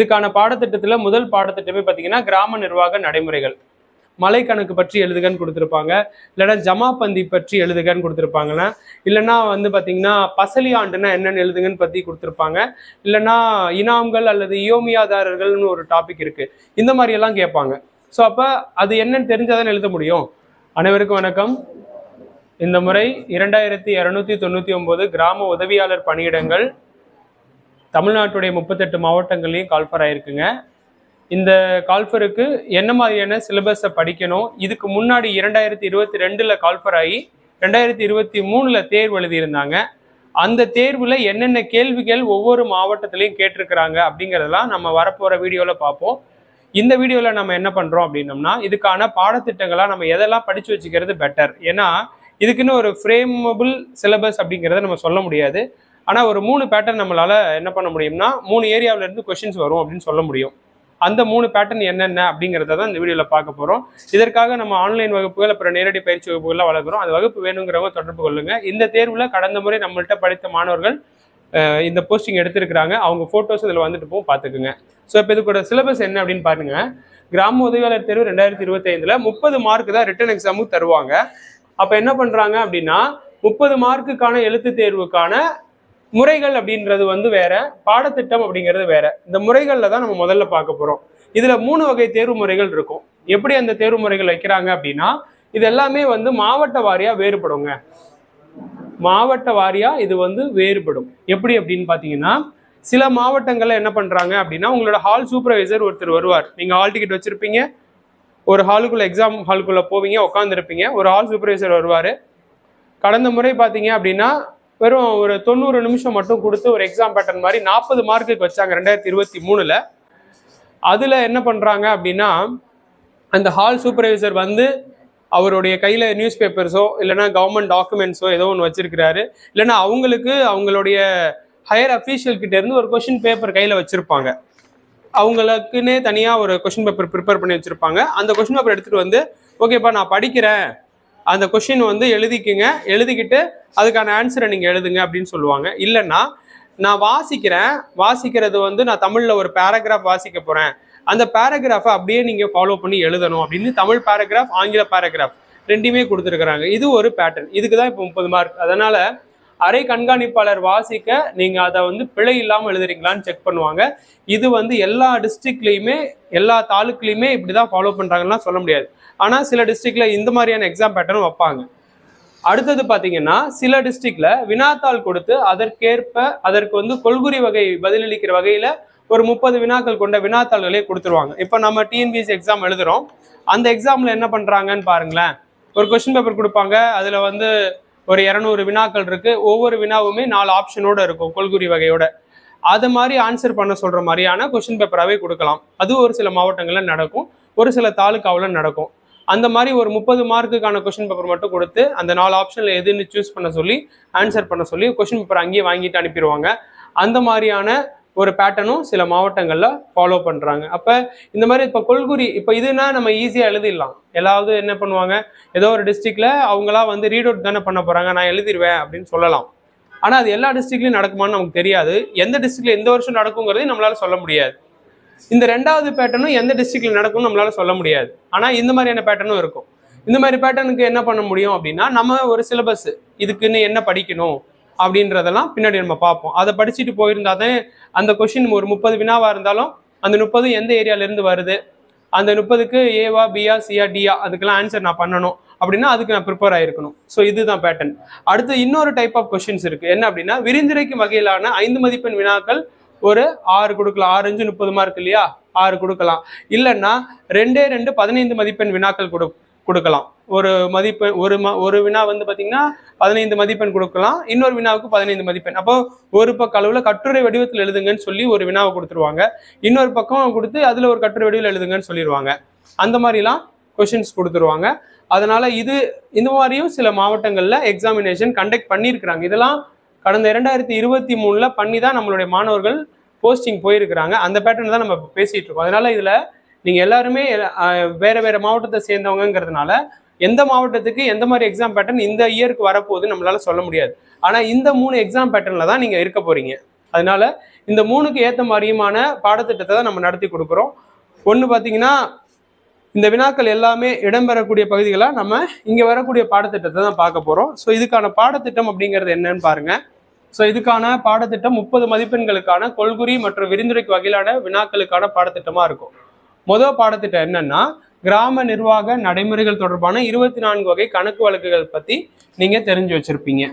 இதுக்கான பாடத்திட்டத்துல முதல் பாடத்திட்டமே பார்த்தீங்கன்னா கிராம நிர்வாக நடைமுறைகள். மலை கணக்கு பற்றி எழுதுகன்னு கொடுத்துருப்பாங்க, இல்லைன்னா ஜமாபந்தி பற்றி எழுதுகன்னு கொடுத்துருப்பாங்கன்னா, இல்லைன்னா வந்து பார்த்தீங்கன்னா பசலி ஆண்டுனா என்னன்னு எழுதுங்கன்னு பற்றி கொடுத்துருப்பாங்க, இல்லைன்னா இனாம்கள் அல்லது இயோமியாதாரர்கள்னு ஒரு டாபிக் இருக்கு. இந்த மாதிரி எல்லாம் கேட்பாங்க. ஸோ அப்போ அது என்னன்னு தெரிஞ்சாதான் எழுத முடியும். அனைவருக்கும் வணக்கம். இந்த முறை 2299 கிராம உதவியாளர் பணியிடங்கள் தமிழ்நாட்டுடைய 38 மாவட்டங்கள்லையும் கால்ஃபர் ஆயிருக்குங்க. இந்த கால்ஃபருக்கு என்ன மாதிரியான சிலபஸை படிக்கணும், இதுக்கு முன்னாடி 2022 கால்ஃபர் ஆகி 2023 தேர்வு எழுதியிருந்தாங்க. அந்த தேர்வில் என்னென்ன கேள்விகள் ஒவ்வொரு மாவட்டத்திலையும் கேட்டிருக்கிறாங்க அப்படிங்கிறதெல்லாம் நம்ம வரப்போகிற வீடியோவில் பார்ப்போம். இந்த வீடியோவில் நம்ம என்ன பண்ணுறோம் அப்படின்னம்னா, இதுக்கான பாடத்திட்டங்களாக நம்ம எதெல்லாம் படித்து வச்சுக்கிறது பெட்டர். ஏன்னா இதுக்குன்னு ஒரு ஃப்ரேமபிள் சிலபஸ் அப்படிங்கிறத நம்ம சொல்ல முடியாது. ஆனால் ஒரு 3 பேட்டர்ன் நம்மளால் என்ன பண்ண முடியும்னா 3 ஏரியாவிலேருந்து கொஷின்ஸ் வரும் அப்படின்னு சொல்ல முடியும். அந்த 3 பேட்டர்ன் என்னென்ன அப்படிங்கிறத தான் இந்த வீடியோவில் பார்க்க போகிறோம். இதற்காக நம்ம ஆன்லைன் வகுப்புகள் அப்புறம் நேரடி பயிற்சி வகுப்புகள்லாம் வளர்க்குறோம். அந்த வகுப்பு வேணுங்கிறவங்க தொடர்பு கொள்ளுங்க. இந்த தேர்வில் கடந்த முறை நம்மள்கிட்ட படித்த மாணவர்கள் இந்த போஸ்டிங் எடுத்திருக்கிறாங்க. அவங்க ஃபோட்டோஸ் இதில் வந்துட்டு போகும், பார்த்துக்குங்க. ஸோ இப்போ இதுக்கூட சிலபஸ் என்ன அப்படின்னு பாருங்க. கிராம உதவியாளர் தேர்வு 2025 30 மார்க் தான் ரிட்டன் எக்ஸாமுக்கு தருவாங்க. அப்போ என்ன பண்ணுறாங்க அப்படின்னா 30 மார்க்குக்கான எழுத்து தேர்வுக்கான முறைகள் அப்படின்றது வந்து வேற, பாடத்திட்டம் அப்படிங்கிறது வேற. இந்த முறைகளில் தான் நம்ம முதல்ல பார்க்க போகிறோம். இதில் 3 வகை தேர்வு முறைகள் இருக்கும். எப்படி அந்த தேர்வு முறைகள் வைக்கிறாங்க அப்படின்னா, இது எல்லாமே வந்து மாவட்ட வாரியாக வேறுபடுங்க. மாவட்ட வாரியாக இது வந்து வேறுபடும். எப்படி அப்படின்னு பார்த்தீங்கன்னா, சில மாவட்டங்களில் என்ன பண்ணுறாங்க அப்படின்னா, உங்களோட ஹால் சூப்பர்வைசர் ஒருத்தர் வருவார். நீங்கள் ஹால் டிக்கெட் வச்சுருப்பீங்க, ஒரு ஹாலுக்குள்ளே எக்ஸாம் ஹாலுக்குள்ளே போவீங்க, உட்காந்துருப்பீங்க, ஒரு ஹால் சூப்பர்வைசர் வருவார். கடந்த முறை பார்த்தீங்க அப்படின்னா வெறும் ஒரு 90 நிமிஷம் மட்டும் கொடுத்து ஒரு எக்ஸாம் பேட்டர்ன் மாதிரி 40 மார்க்குக்கு வச்சாங்க 2023. அதில் என்ன பண்ணுறாங்க அப்படின்னா, அந்த ஹால் சூப்பர்வைசர் வந்து அவருடைய கையில் நியூஸ் பேப்பர்ஸோ இல்லைன்னா கவர்மெண்ட் டாக்குமெண்ட்ஸோ ஏதோ ஒன்று வச்சிருக்கிறாரு, இல்லைன்னா அவங்களுக்கு அவங்களுடைய ஹையர் அஃபீஷியல் கிட்ட இருந்து ஒரு கொஷின் பேப்பர் கையில் வச்சுருப்பாங்க. அவங்களுக்குன்னே தனியாக ஒரு கொஷின் பேப்பர் ப்ரிப்பேர் பண்ணி வச்சுருப்பாங்க. அந்த கொஷின் பேப்பர் எடுத்துகிட்டு வந்து, ஓகேப்பா நான் படிக்கிறேன், அந்த கொஷின் வந்து எழுதிக்குங்க, எழுதிக்கிட்டு அதுக்கான ஆன்சரை நீங்கள் எழுதுங்க அப்படின்னு சொல்லுவாங்க. இல்லைன்னா நான் வாசிக்கிறது வந்து நான் தமிழில் ஒரு பேராகிராஃப் வாசிக்க போகிறேன், அந்த பேராகிராஃபை அப்படியே நீங்கள் ஃபாலோ பண்ணி எழுதணும் அப்படின்னு தமிழ் பேராகிராஃப் ஆங்கில பேராகிராஃப் ரெண்டுமே கொடுத்துருக்குறாங்க. இது ஒரு பேட்டர்ன். இதுக்கு தான் இப்போ 30 மார்க். அதனால் அரை கண்காணிப்பாளர் வாசிக்க நீங்கள் அதை வந்து பிழை இல்லாமல் எழுதுறீங்களான்னு செக் பண்ணுவாங்க. இது வந்து எல்லா டிஸ்ட்ரிக்ட்லேயுமே எல்லா தாலுக்குலையுமே இப்படி தான் ஃபாலோ பண்ணுறாங்கன்னா சொல்ல முடியாது. ஆனால் சில டிஸ்ட்ரிக்டில் இந்த மாதிரியான எக்ஸாம் பேட்டர்னும் வைப்பாங்க. அடுத்தது பார்த்தீங்கன்னா, சில டிஸ்ட்ரிக்டில் வினாத்தாள் கொடுத்து அதற்கு வந்து கொள்குறி வகை பதிலளிக்கிற வகையில் ஒரு 30 வினாக்கள் கொண்ட வினாத்தாள்களே கொடுத்துருவாங்க. இப்போ நம்ம டிஎன்பிஎஸ்சி எக்ஸாம் எழுதுகிறோம். அந்த எக்ஸாமில் என்ன பண்ணுறாங்கன்னு பாருங்களேன். ஒரு கொஸ்டின் பேப்பர் கொடுப்பாங்க, அதில் வந்து ஒரு 200 வினாக்கள் இருக்குது. ஒவ்வொரு வினாவுமே 4 ஆப்ஷனோடு இருக்கும், கொள்குறி வகையோட. அது மாதிரி ஆன்சர் பண்ண சொல்கிற மாதிரியான கொஸ்டின் பேப்பராகவே கொடுக்கலாம். அது ஒரு சில மாவட்டங்களில் நடக்கும், ஒரு சில தாலுக்காவில் நடக்கும். அந்த மாதிரி ஒரு 30 மார்க்குக்கான கொஸ்டின் பேப்பர் மட்டும் கொடுத்து அந்த 4 ஆப்ஷனில் எதுன்னு சூஸ் பண்ண சொல்லி ஆன்சர் பண்ண சொல்லி கொஸ்டின் பேப்பர் அங்கேயே வாங்கிட்டு அனுப்பிடுவாங்க. அந்த மாதிரியான ஒரு பேட்டர்னும் சில மாவட்டங்களில் ஃபாலோ பண்ணுறாங்க. அப்போ இந்த மாதிரி இப்போ கொள்குறி இப்போ இதுனா நம்ம ஈஸியாக எழுதிடலாம். எல்லாவது என்ன பண்ணுவாங்க, ஏதோ ஒரு டிஸ்ட்ரிக்டில் அவங்களா வந்து ரீட் அவுட் தானே பண்ண போகிறாங்க, நான் எழுதிடுவேன் அப்படின்னு சொல்லலாம். ஆனால் அது எல்லா டிஸ்ட்ரிக்ட்லையும் நடக்குமான்னு நமக்கு தெரியாது. எந்த டிஸ்ட்ரிக்டில் எந்த வருஷம் நடக்குங்கிறதையும் நம்மளால் சொல்ல முடியாது. இந்த 2வது பேட்டர்னும் எந்த டிஸ்ட்ரிக்ட்ல நடக்கும்னு நம்மளால சொல்ல முடியாது. ஆனால் இந்த மாதிரியான பேட்டர்னும் இருக்கும். இந்த மாதிரி பேட்டர்னுக்கு என்ன பண்ண முடியும் அப்படின்னா, நம்ம ஒரு சிலபஸ் இதுக்குன்னு என்ன படிக்கணும் அப்படின்றதெல்லாம் பின்னாடி நம்ம பார்ப்போம். அதை படிச்சுட்டு போயிருந்தா தான் அந்த கொஷின் ஒரு 30 வினாவாக இருந்தாலும் அந்த 30 எந்த ஏரியாவிலேருந்து வருது, அந்த 30க்கு ஏவா பியா சியா டியா அதுக்கெல்லாம் ஆன்சர் நான் பண்ணணும் அப்படின்னா அதுக்கு நான் ப்ரிப்பேர் ஆகிருக்கணும். ஸோ இதுதான் பேட்டர்ன். அடுத்து இன்னொரு டைப் ஆஃப் கொஷின்ஸ் இருக்குது. என்ன அப்படின்னா, விரிந்துரைக்கும் வகையிலான 5 மதிப்பெண் வினாக்கள் ஒரு 6 கொடுக்கலாம். 6 5 30 மார்க் இல்லையா, 6 கொடுக்கலாம். இல்லைன்னா 2 15 மதிப்பெண் வினாக்கள் கொடுக்கலாம். ஒரு மதிப்பெண் ஒரு வினா வந்து பார்த்தீங்கன்னா 15 மதிப்பெண் கொடுக்கலாம், இன்னொரு வினாவுக்கு 15 மதிப்பெண். அப்போ ஒரு பக்க அளவில் கட்டுரை வடிவத்தில் எழுதுங்கன்னு சொல்லி ஒரு வினாவை கொடுத்துருவாங்க, இன்னொரு பக்கம் கொடுத்து அதில் ஒரு கட்டுரை வடிவில் எழுதுங்கன்னு சொல்லிடுவாங்க. அந்த மாதிரிலாம் கொஷின்ஸ் கொடுத்துருவாங்க. அதனால இந்த மாதிரியும் சில மாவட்டங்களில் எக்ஸாமினேஷன் கண்டக்ட் பண்ணியிருக்கிறாங்க. இதெல்லாம் கடந்த 2023 பண்ணி தான் நம்மளுடைய மாணவர்கள் போஸ்டிங் போயிருக்கிறாங்க. அந்த பேட்டர்ன் தான் நம்ம பேசிகிட்டு இருக்கோம். அதனால இதில் நீங்கள் எல்லாருமே வேறு மாவட்டத்தை சேர்ந்தவங்கிறதுனால எந்த மாவட்டத்துக்கு எந்த மாதிரி எக்ஸாம் பேட்டர்ன் இந்த இயருக்கு வரப்போகுது நம்மளால சொல்ல முடியாது. ஆனால் இந்த 3 எக்ஸாம் பேட்டர்னில் தான் நீங்கள் இருக்க போகிறீங்க. அதனால இந்த 3க்கு ஏற்ற மாதிரியுமான பாடத்திட்டத்தை தான் நம்ம நடத்தி கொடுக்குறோம். ஒன்று பார்த்தீங்கன்னா இந்த வினாக்கள் எல்லாமே இடம்பெறக்கூடிய பகுதிகளாக நம்ம இங்கே வரக்கூடிய பாடத்திட்டத்தை தான் பார்க்க போகிறோம். ஸோ இதுக்கான பாடத்திட்டம் அப்படிங்கிறது என்னன்னு பாருங்க. ஸோ இதுக்கான பாடத்திட்டம் 30 மதிப்பெண்களுக்கான கொள்குறி மற்றும் விரிந்துரைக்கு வகையிலான வினாக்களுக்கான பாடத்திட்டமாக இருக்கும். முதல் பாடத்திட்டம் என்னன்னா கிராம நிர்வாக நடைமுறைகள் தொடர்பான 24 வகை கணக்கு வழக்குகள் பற்றி நீங்கள் தெரிஞ்சு வச்சிருப்பீங்க.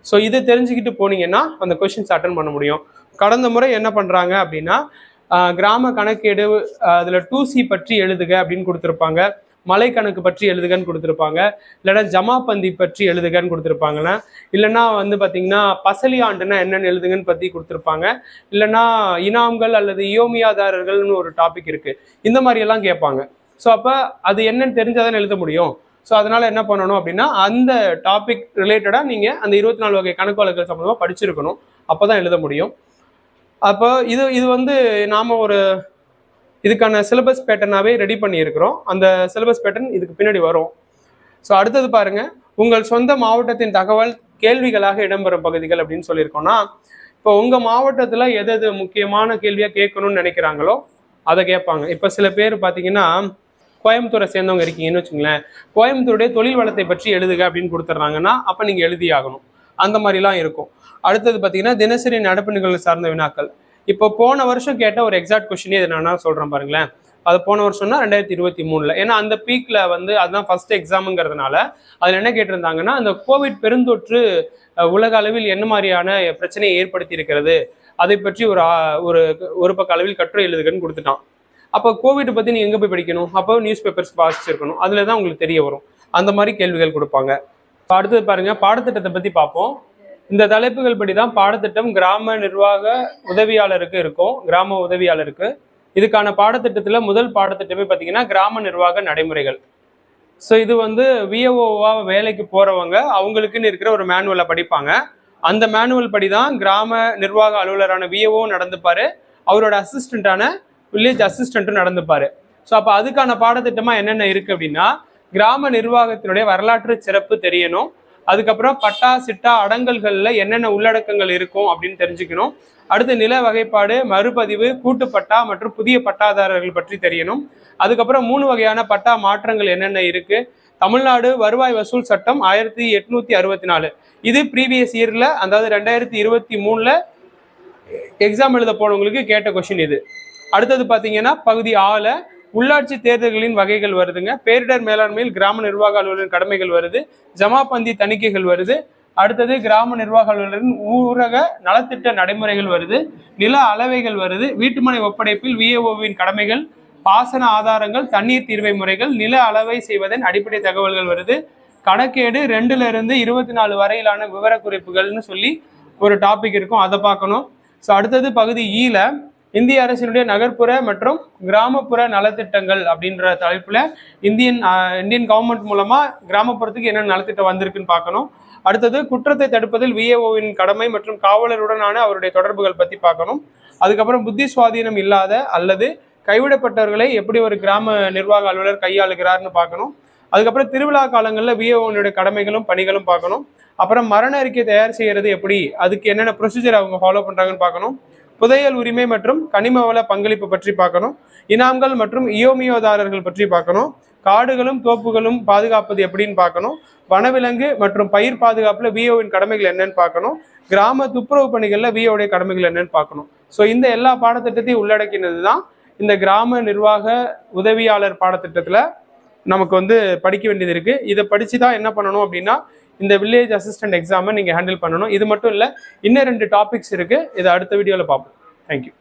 ஸோ இதை தெரிஞ்சுக்கிட்டு போனீங்கன்னா அந்த கொஷின்ஸ் அட்டன் பண்ண முடியும். கடந்த முறை என்ன பண்ணுறாங்க அப்படின்னா கிராம கணக்கேடு அதில் 2C பற்றி எழுதுக அப்படின்னு கொடுத்துருப்பாங்க, மலை கணக்கு பற்றி எழுதுகன்னு கொடுத்துருப்பாங்க, இல்லைன்னா ஜமாபந்தி பற்றி எழுதுகன்னு கொடுத்துருப்பாங்கன்னா, இல்லைன்னா வந்து பார்த்தீங்கன்னா பசலி ஆண்டுனா என்னென்னு எழுதுங்கன்னு பற்றி கொடுத்துருப்பாங்க, இல்லைன்னா இனாம்கள் அல்லது இயோமியாதாரர்கள்னு ஒரு டாபிக் இருக்குது. இந்த மாதிரியெல்லாம் கேட்பாங்க. ஸோ அப்போ அது என்னன்னு தெரிஞ்சாதான் எழுத முடியும். ஸோ அதனால என்ன பண்ணணும் அப்படின்னா அந்த டாபிக் ரிலேட்டடாக நீங்கள் அந்த 24 வகை கணக்கு வழக்குகள் சம்மந்தமாக படிச்சிருக்கணும். அப்போ தான் எழுத முடியும். அப்போ இது வந்து நாம் ஒரு இதுக்கான சிலபஸ் பேட்டர்னாகவே ரெடி பண்ணியிருக்கிறோம். அந்த சிலபஸ் பேட்டர்ன் இதுக்கு பின்னாடி வரும். ஸோ அடுத்தது பாருங்க, உங்கள் சொந்த மாவட்டத்தின் தகவல் கேள்விகளாக இடம்பெறும் பகுதிகள் அப்படின்னு சொல்லியிருக்கோம்னா, இப்போ உங்கள் மாவட்டத்தில் எது முக்கியமான கேள்வியாக கேட்கணும்னு நினைக்கிறாங்களோ அதை கேட்பாங்க. இப்போ சில பேர் பார்த்தீங்கன்னா கோயம்புத்தூரை சேர்ந்தவங்க இருக்கீங்கன்னு வச்சுங்களேன், கோயம்புத்தூருடைய தொழில் வளத்தை பற்றி எழுதுக அப்படின்னு கொடுத்துட்றாங்கன்னா அப்போ நீங்கள் எழுதி ஆகணும். அந்த மாதிரிலாம் இருக்கும். அடுத்தது பார்த்தீங்கன்னா தினசரி நடப்பு நிகழ்வு சார்ந்த வினாக்கள். இப்போ போன வருஷம் கேட்ட ஒரு எக்ஸாக்ட் கொஸ்டினே இது நான் சொல்கிறேன் பாருங்களேன். அது போன வருஷம்னா 2023. ஏன்னா அந்த பீக்கில் வந்து அதுதான் ஃபர்ஸ்ட் எக்ஸாமுங்கிறதுனால அதில் என்ன கேட்டிருந்தாங்கன்னா அந்த கோவிட் பெருந்தொற்று உலக அளவில் என்ன மாதிரியான பிரச்சனையை ஏற்படுத்தி இருக்கிறது அதை பற்றி ஒரு பக்க அளவில் கட்டுரை எழுதுகன்னு கொடுத்துட்டான். அப்போ கோவிட் பற்றி நீங்கள் எங்கே போய் படிக்கணும்? அப்போ நியூஸ் பேப்பர்ஸ் வாசிச்சிருக்கணும். அதில் தான் உங்களுக்கு தெரிய வரும். அந்த மாதிரி கேள்விகள் கொடுப்பாங்க. அடுத்தது பாருங்க, பாடத்திட்டத்தை பற்றி பார்ப்போம். இந்த தலைப்புகள் படி தான் பாடத்திட்டம் கிராம நிர்வாக உதவியாளருக்கு இருக்கும். கிராம உதவியாளருக்கு இதுக்கான பாடத்திட்டத்தில் முதல் பாடத்திட்டமே பார்த்தீங்கன்னா கிராம நிர்வாக நடைமுறைகள். ஸோ இது வந்து விஏஓவா வேலைக்கு போகிறவங்க அவங்களுக்குன்னு இருக்கிற ஒரு மேனுவலை படிப்பாங்க. அந்த மேனுவல் படி தான் கிராம நிர்வாக அலுவலரான விஏஓ நடந்துப்பார், அவரோட அசிஸ்டண்ட்டான வில்லேஜ் அசிஸ்டண்ட்டும் நடந்துப்பாரு. ஸோ அப்போ அதுக்கான பாடத்திட்டமாக என்னென்ன இருக்குது அப்படின்னா கிராம நிர்வாகத்தினுடைய வரலாற்று சிறப்பு தெரியணும். அதுக்கப்புறம் பட்டா சிட்டா அடங்கல்களில் என்னென்ன உள்ளடக்கங்கள் இருக்கும் அப்படின்னு தெரிஞ்சுக்கணும். அடுத்து நில வகைப்பாடு, மறுபதிவு, கூட்டுப்பட்டா மற்றும் புதிய பட்டாதாரர்கள் பற்றி தெரியணும். அதுக்கப்புறம் 3 வகையான பட்டா மாற்றங்கள் என்னென்ன இருக்கு. தமிழ்நாடு வருவாய் வசூல் சட்டம் 1864 இது ப்ரீவியஸ் இயர்ல, அதாவது 2023 எக்ஸாம் எழுத போனவங்களுக்கு கேட்ட கொஸ்டின் இது. அடுத்தது பார்த்தீங்கன்னா பகுதி 6 உள்ளாட்சி தேர்தல்களின் வகைகள் வருதுங்க. பேரிடர் மேலாண்மையில் கிராம நிர்வாக அலுவலரின் கடமைகள் வருது. ஜமாபந்தி தணிக்கைகள் வருது. அடுத்தது கிராம நிர்வாக அலுவலரின் ஊரக நலத்திட்ட நடைமுறைகள் வருது. நில அளவைகள் வருது. வீட்டுமனை ஒப்படைப்பில் விஏஓவின் கடமைகள், பாசன ஆதாரங்கள், தண்ணீர் தீர்வை முறைகள், நில அளவை செய்வதன் அடிப்படை தகவல்கள் வருது. கணக்கேடு 2ல இருந்து 24 வரையிலான விவரக்குறிப்புகள்னு சொல்லி ஒரு டாபிக் இருக்கும், அதை பார்க்கணும். ஸோ அடுத்தது பகுதி ஈல இந்திய அரசினுடைய நகர்ப்புற மற்றும் கிராமப்புற நலத்திட்டங்கள் அப்படின்ற தலைப்புல இந்தியன் கவர்மெண்ட் மூலமா கிராமப்புறத்துக்கு என்ன நலத்திட்டம் வந்திருக்குன்னு பார்க்கணும். அடுத்தது குற்றத்தை தடுப்பதில் விஏஓவின் கடமை மற்றும் காவலருடனான அவருடைய தொடர்புகள் பற்றி பார்க்கணும். அதுக்கப்புறம் புத்தி சுவாதீனம் இல்லாத அல்லது கைவிடப்பட்டவர்களை எப்படி ஒரு கிராம நிர்வாக அலுவலர் கையாளுகிறார்னு பார்க்கணும். அதுக்கப்புறம் திருவிழா காலங்களில் விஏஓனுடைய கடமைகளும் பணிகளும் பார்க்கணும். அப்புறம் மரண அறிக்கை தயார் செய்யறது எப்படி, அதுக்கு என்னென்ன ப்ரொசீஜர் அவங்க ஃபாலோ பண்ணுறாங்கன்னு பார்க்கணும். புதையல் உரிமை மற்றும் கனிம வள பங்களிப்பு பற்றி பார்க்கணும். இனாம்கள் மற்றும் இயோமியோதாரர்கள் பற்றி பார்க்கணும். காடுகளும் தோப்புகளும் பாதுகாப்பது எப்படின்னு பார்க்கணும். வனவிலங்கு மற்றும் பயிர் பாதுகாப்புல விஓவின் கடமைகள் என்னன்னு பார்க்கணும். கிராம துப்புரவு பணிகள்ல விஓடைய கடமைகள் என்னன்னு பார்க்கணும். ஸோ இந்த எல்லா பாடத்திட்டத்தையும் உள்ளடக்கினது தான் இந்த கிராம நிர்வாக உதவியாளர் பாடத்திட்டத்துல நமக்கு வந்து படிக்க வேண்டியது இருக்கு. இதை படிச்சு தான் என்ன பண்ணணும் அப்படின்னா இந்த வில்லேஜ் அசிஸ்டன்ட் எக்ஸாமை நீங்கள் ஹேண்டில் பண்ணணும். இது மட்டும் இல்லை, இன்னும் 2 டாபிக்ஸ் இருக்குது. இதை அடுத்த வீடியோவில் பார்ப்போம். தேங்க்யூ.